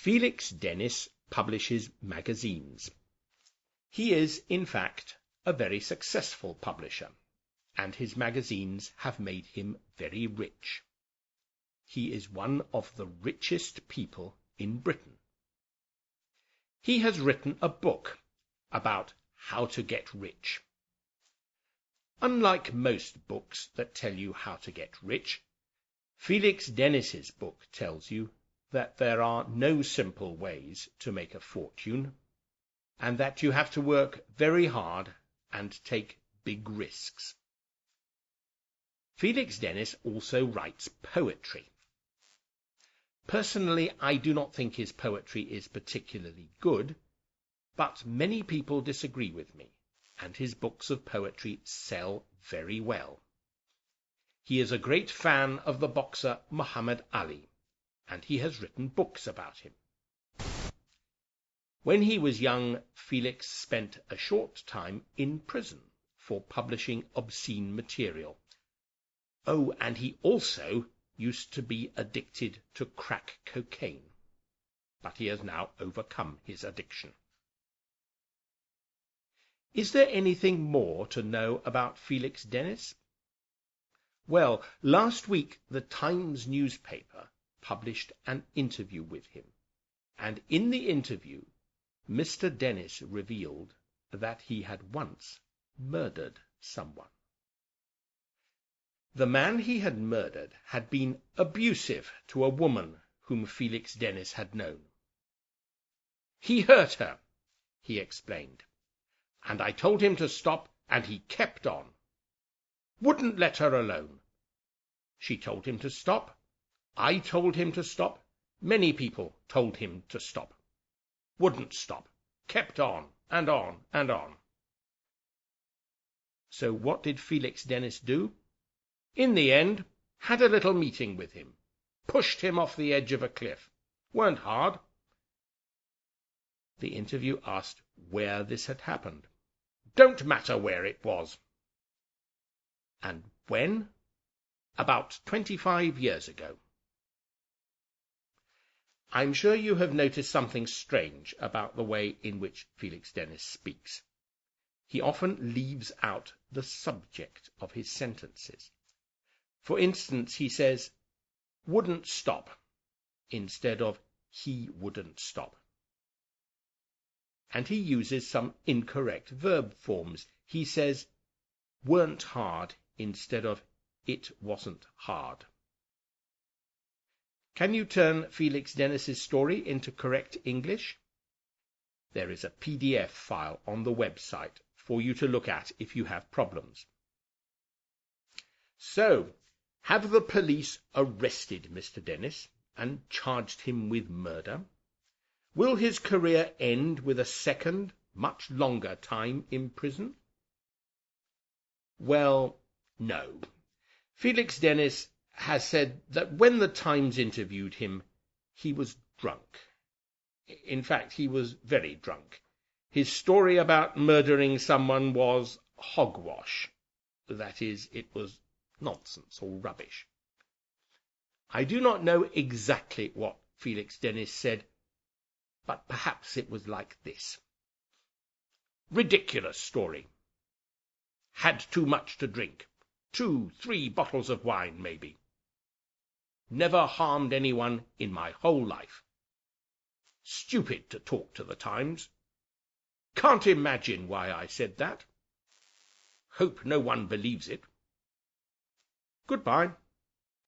Felix Dennis publishes magazines. He is, in fact, a very successful publisher, and his magazines have made him very rich. He is one of the richest people in Britain. He has written a book about how to get rich. Unlike most books that tell you how to get rich, Felix Dennis's book tells you that there are no simple ways to make a fortune, and that you have to work very hard and take big risks. Felix Dennis also writes poetry. Personally, I do not think his poetry is particularly good, but many people disagree with me, and his books of poetry sell very well. He is a great fan of the boxer Muhammad Ali, and he has written books about him. When he was young, Felix spent a short time in prison for publishing obscene material. Oh, and he also used to be addicted to crack cocaine, but he has now overcome his addiction. Is there anything more to know about Felix Dennis? Well, last week the Times newspaper published an interview with him, and in the interview Mr. Dennis revealed that he had once murdered someone. The man he had murdered had been abusive to a woman whom Felix Dennis had known. "He hurt her," he explained, "and I told him to stop, and he kept on. Wouldn't let her alone. She told him to stop. I told him to stop. Many people told him to stop. Wouldn't stop. Kept on, and on, and on." So what did Felix Dennis do? In the end, had a little meeting with him. Pushed him off the edge of a cliff. Weren't hard. The interview asked where this had happened. Don't matter where it was. And when? About 25 years ago. I'm sure you have noticed something strange about the way in which Felix Dennis speaks. He often leaves out the subject of his sentences. For instance, he says, "wouldn't stop," instead of "he wouldn't stop." And he uses some incorrect verb forms. He says, "weren't hard," instead of "it wasn't hard." Can you turn Felix Dennis's story into correct English? There is a PDF file on the website for you to look at if you have problems. So, have the police arrested Mr. Dennis and charged him with murder? Will his career end with a second, much longer time in prison? Well, no. Felix Dennis has said that when the Times interviewed him, he was drunk. In fact, he was very drunk. His story about murdering someone was hogwash. That is, it was nonsense or rubbish. I do not know exactly what Felix Dennis said, but perhaps it was like this. Ridiculous story. Had too much to drink. 2-3 bottles of wine, maybe. Never harmed anyone in my whole life. Stupid to talk to the Times. Can't imagine why I said that. Hope no one believes it. Goodbye.